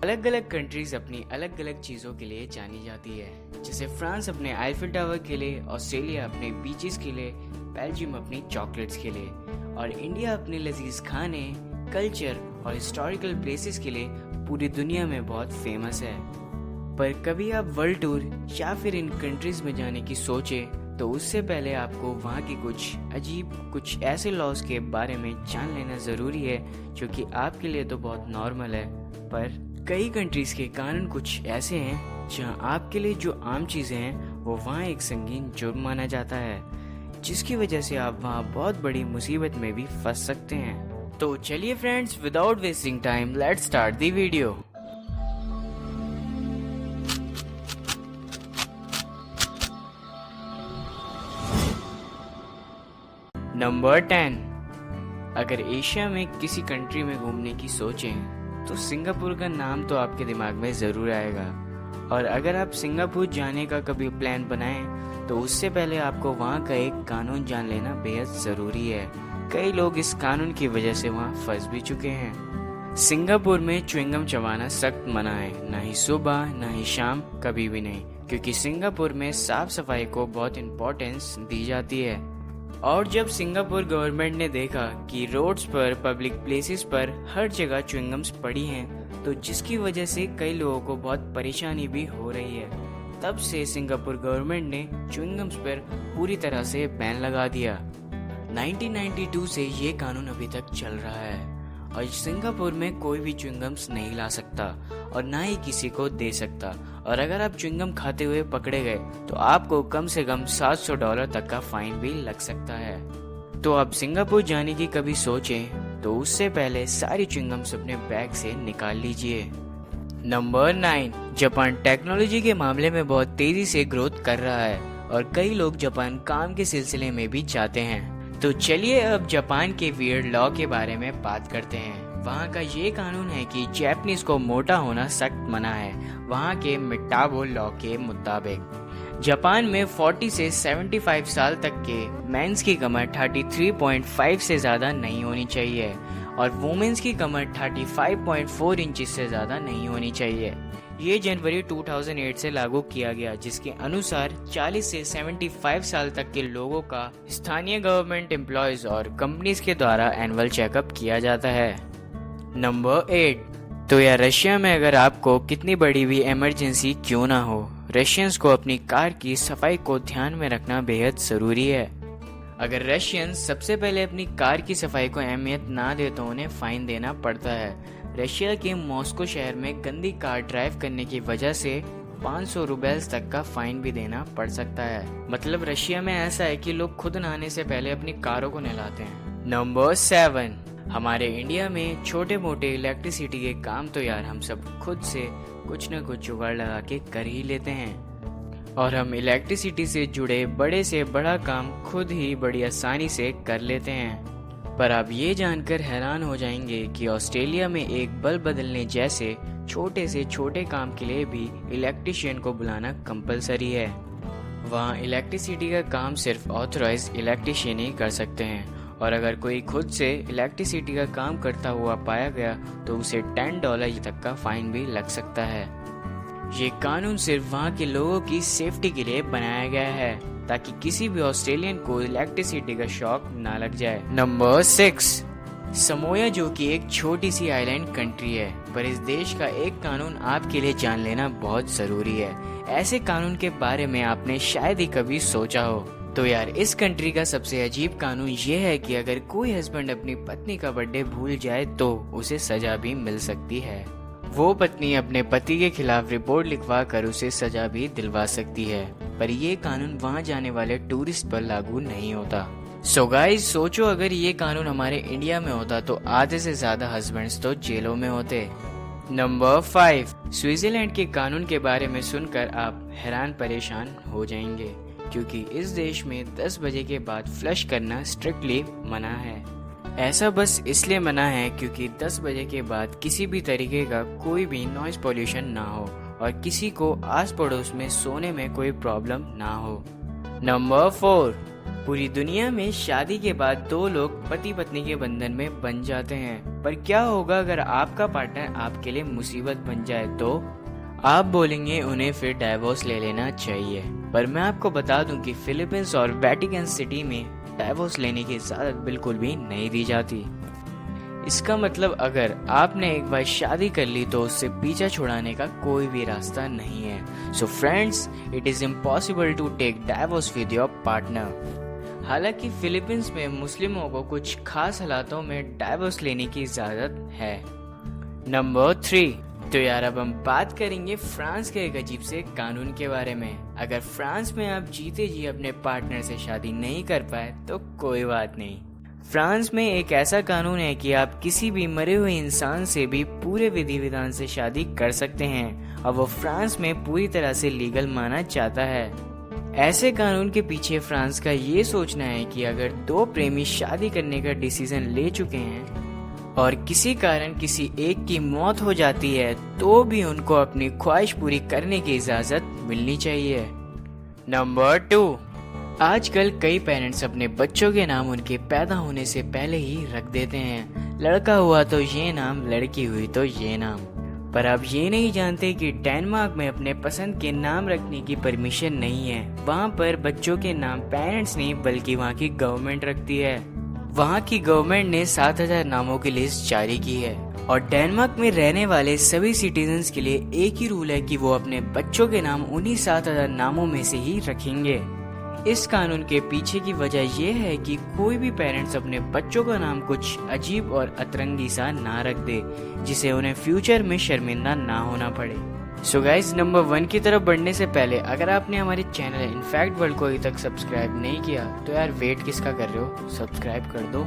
अलग अलग कंट्रीज अपनी अलग अलग चीज़ों के लिए जानी जाती है। जैसे फ्रांस अपने आईफिल टावर के लिए, ऑस्ट्रेलिया अपने बीचेस के लिए, बेल्जियम अपनी चॉकलेट्स के लिए और इंडिया अपने लजीज खाने, कल्चर और हिस्टोरिकल प्लेसेस के लिए पूरी दुनिया में बहुत फेमस है। पर कभी आप वर्ल्ड टूर या फिर इन कंट्रीज में जाने की सोचें तो उससे पहले आपको वहाँ के कुछ ऐसे लॉज के बारे में जान लेना ज़रूरी है जो कि आपके लिए तो बहुत नॉर्मल है, पर कई कंट्रीज के कानून कुछ ऐसे हैं जहाँ आपके लिए जो आम चीज़ें हैं वो वहाँ एक संगीन जुर्म माना जाता है, जिसकी वजह से आप वहाँ बहुत बड़ी मुसीबत में भी फंस सकते हैं। तो चलिए friends, without wasting time let's start the video. Number 10। अगर एशिया में किसी कंट्री में घूमने की सोचें तो सिंगापुर का नाम तो आपके दिमाग में ज़रूर आएगा। और अगर आप सिंगापुर जाने का कभी प्लान बनाएं तो उससे पहले आपको वहाँ का एक कानून जान लेना बेहद ज़रूरी है। कई लोग इस कानून की वजह से वहाँ फंस भी चुके हैं। सिंगापुर में च्युइंगम चबाना सख्त मना है, ना ही सुबह ना ही शाम, कभी भी नहीं, क्योंकि सिंगापुर में साफ सफाई को बहुत इम्पोर्टेंस दी जाती है। और जब सिंगापुर गवर्नमेंट ने देखा कि रोड्स पर, पब्लिक प्लेसेस पर हर जगह च्युइंगम्स पड़ी हैं, तो जिसकी वजह से कई लोगों को बहुत परेशानी भी हो रही है, तब से सिंगापुर गवर्नमेंट ने च्युइंगम्स पर पूरी तरह से बैन लगा दिया। 1992 से ये कानून अभी तक चल रहा है और सिंगापुर में कोई भी च्युइंगम्स नहीं ला सकता और ना ही किसी को दे सकता। और अगर आप च्युइंगम खाते हुए पकड़े गए तो आपको कम से कम $700 तक का फाइन भी लग सकता है। तो आप सिंगापुर जाने की कभी सोचें तो उससे पहले सारी च्युइंगम्स अपने बैग से निकाल लीजिए। नंबर 9। जापान टेक्नोलॉजी के मामले में बहुत तेजी से ग्रोथ कर रहा है और कई लोग जापान काम के सिलसिले में भी जाते हैं। तो चलिए अब जापान के वियर्ड लॉ के बारे में बात करते हैं। वहाँ का ये कानून है कि जैपनीज को मोटा होना सख्त मना है। वहाँ के मिटाबो लॉ के मुताबिक जापान में 40 से 75 साल तक के मेंस की कमर 33.5 से ज़्यादा नहीं होनी चाहिए और वुमेन्स की कमर 35.4 इंच से ज़्यादा नहीं होनी चाहिए। ये जनवरी 2008 से लागू किया गया, जिसके अनुसार 40 से 75 साल तक के लोगों का स्थानीय गवर्नमेंट एम्प्लॉयज और कंपनीज के द्वारा एनुअल चेकअप किया जाता है। नंबर 8। तो यार रशिया में अगर आपको कितनी बड़ी भी इमरजेंसी क्यों ना हो, रशियंस को अपनी कार की सफाई को ध्यान में रखना बेहद ज़रूरी है। अगर रशियंस सबसे पहले अपनी कार की सफाई को अहमियत ना दे तो उन्हें फाइन देना पड़ता है। रशिया के मॉस्को शहर में गंदी कार ड्राइव करने की वजह से 500 रूबेल्स तक का फाइन भी देना पड़ सकता है। मतलब रशिया में ऐसा है कि लोग खुद नहाने से पहले अपनी कारों को नहलाते हैं। नंबर 7। हमारे इंडिया में छोटे मोटे इलेक्ट्रिसिटी के काम तो यार हम सब खुद से कुछ न कुछ जुगाड़ लगा के कर ही लेते हैं और हम इलेक्ट्रिसिटी से जुड़े बड़े से बड़ा काम खुद ही बड़ी आसानी से कर लेते हैं। पर आप ये जानकर हैरान हो जाएंगे कि ऑस्ट्रेलिया में एक बल्ब बदलने जैसे छोटे से छोटे काम के लिए भी इलेक्ट्रिशियन को बुलाना कंपलसरी है। वहाँ इलेक्ट्रिसिटी का काम सिर्फ ऑथराइज्ड इलेक्ट्रिशियन ही कर सकते हैं और अगर कोई खुद से इलेक्ट्रिसिटी का काम करता हुआ पाया गया तो उसे $10 तक का फाइन भी लग सकता है। ये कानून सिर्फ वहाँ के लोगों की सेफ्टी के लिए बनाया गया है ताकि किसी भी ऑस्ट्रेलियन को इलेक्ट्रिसिटी का शॉक ना लग जाए। नंबर 6। समोया, जो कि एक छोटी सी आइलैंड कंट्री है, पर इस देश का एक कानून आपके लिए जान लेना बहुत जरूरी है। ऐसे कानून के बारे में आपने शायद ही कभी सोचा हो। तो यार इस कंट्री का सबसे अजीब कानून ये है कि अगर कोई हस्बैंड अपनी पत्नी का बर्थडे भूल जाए तो उसे सजा भी मिल सकती है। वो पत्नी अपने पति के खिलाफ रिपोर्ट लिखवा कर उसे सजा भी दिलवा सकती है, पर ये कानून वहाँ जाने वाले टूरिस्ट पर लागू नहीं होता। सो गाइस, सोचो अगर ये कानून हमारे इंडिया में होता तो आधे से ज्यादा हस्बैंड्स तो जेलों में होते। नंबर 5। स्विट्जरलैंड के कानून के बारे में सुनकर आप हैरान परेशान हो जाएंगे, क्योंकि इस देश में 10 बजे के बाद फ्लश करना स्ट्रिक्टली मना है। ऐसा बस इसलिए मना है क्योंकि 10 बजे के बाद किसी भी तरीके का कोई भी नॉइज पोल्यूशन ना हो और किसी को आस पड़ोस में सोने में कोई प्रॉब्लम ना हो। नंबर 4। पूरी दुनिया में शादी के बाद दो लोग पति पत्नी के बंधन में बन जाते हैं, पर क्या होगा अगर आपका पार्टनर आपके लिए मुसीबत बन जाए? तो आप बोलेंगे उन्हें फिर डाइवोर्स ले लेना चाहिए, पर मैं आपको बता दूं कि फिलीपींस और वेटिकन सिटी में डाइवोर्स लेने की इजाजत बिल्कुल भी नहीं दी जाती। इसका मतलब अगर आपने एक बार शादी कर ली तो उससे पीछा छुड़ाने का कोई भी रास्ता नहीं है। So friends, it is impossible to take divorce with your partner. हालांकि फिलीपींस में मुस्लिमों को कुछ खास हालातों में डाइवोर्स लेने की इजाजत है। नंबर 3, तो यार अब हम बात करेंगे फ्रांस के एक अजीब से कानून के बारे में। अगर फ्रांस में आप जीते जी अपने पार्टनर से शादी नहीं कर पाए तो कोई बात नहीं। फ्रांस में एक ऐसा कानून है कि आप किसी भी मरे हुए इंसान से भी पूरे विधि विधान से शादी कर सकते हैं और वो फ्रांस में पूरी तरह से लीगल माना जाता है। ऐसे कानून के पीछे फ्रांस का ये सोचना है कि अगर दो प्रेमी शादी करने का डिसीजन ले चुके हैं और किसी कारण किसी एक की मौत हो जाती है तो भी उनको अपनी ख्वाहिश पूरी करने की इजाजत मिलनी चाहिए। नंबर 2, आजकल कई पेरेंट्स अपने बच्चों के नाम उनके पैदा होने से पहले ही रख देते हैं। लड़का हुआ तो ये नाम, लड़की हुई तो ये नाम। पर आप ये नहीं जानते कि डेनमार्क में अपने पसंद के नाम रखने की परमिशन नहीं है। वहाँ पर बच्चों के नाम पेरेंट्स नहीं बल्कि वहाँ की गवर्नमेंट रखती है। वहाँ की गवर्नमेंट ने 7000 नामों की लिस्ट जारी की है और डेनमार्क में रहने वाले सभी सिटीजन्स के लिए एक ही रूल है कि वो अपने बच्चों के नाम उन्हीं 7000 नामों में से ही रखेंगे। इस कानून के पीछे की वजह यह है कि कोई भी पेरेंट्स अपने बच्चों का नाम कुछ अजीब और अतरंगी सा ना रख दे जिसे उन्हें फ्यूचर में शर्मिंदा ना होना पड़े। सो गाइस, नंबर 1 की तरफ बढ़ने से पहले अगर आपने हमारे चैनल इनफैक्ट वर्ल्ड को अभी तक सब्सक्राइब नहीं किया तो यार वेट किसका कर रहे हो, सब्सक्राइब कर दो।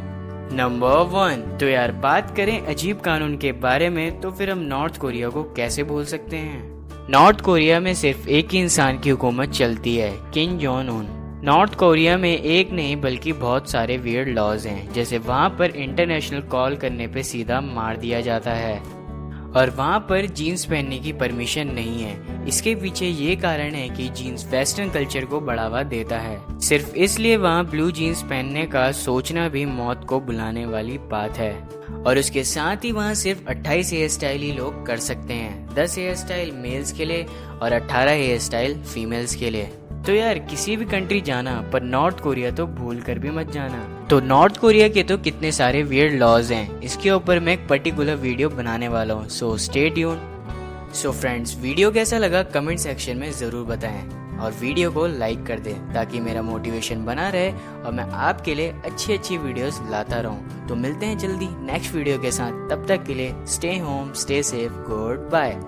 नंबर 1, तो यार बात करें अजीब कानून के बारे में तो फिर हम नॉर्थ कोरिया को कैसे भूल सकते हैं। नॉर्थ कोरिया में सिर्फ एक ही इंसान की हुकूमत चलती है, Kim Jong Un. North Korea में एक नहीं बल्कि बहुत सारे वियर्ड लॉज हैं, जैसे वहाँ पर इंटरनेशनल कॉल करने पे सीधा मार दिया जाता है और वहाँ पर जीन्स पहनने की परमिशन नहीं है। इसके पीछे ये कारण है कि जीन्स वेस्टर्न कल्चर को बढ़ावा देता है। सिर्फ इसलिए वहाँ ब्लू जीन्स पहनने का सोचना भी मौत को बुलाने वाली बात है। और उसके साथ ही वहाँ सिर्फ 28 हेयर स्टाइल ही लोग कर सकते हैं, 10 हेयर स्टाइल मेल्स के लिए और 18 हेयर स्टाइल फीमेल्स के लिए। तो यार किसी भी कंट्री जाना पर नॉर्थ कोरिया तो भूल कर भी मत जाना। तो नॉर्थ कोरिया के तो कितने सारे वियर्ड लॉज हैं, इसके ऊपर मैं एक पर्टिकुलर वीडियो बनाने वाला हूँ, so stay tune. So friends, video कैसा लगा कमेंट सेक्शन में ज़रूर बताएं और वीडियो को लाइक कर दें ताकि मेरा मोटिवेशन बना रहे और मैं आपके लिए अच्छी अच्छी वीडियोस लाता रहूं। तो मिलते हैं जल्दी नेक्स्ट वीडियो के साथ, तब तक के लिए stay home, stay safe, goodbye.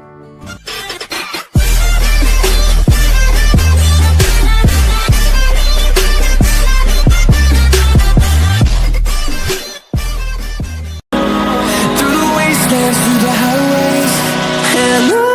through the highways and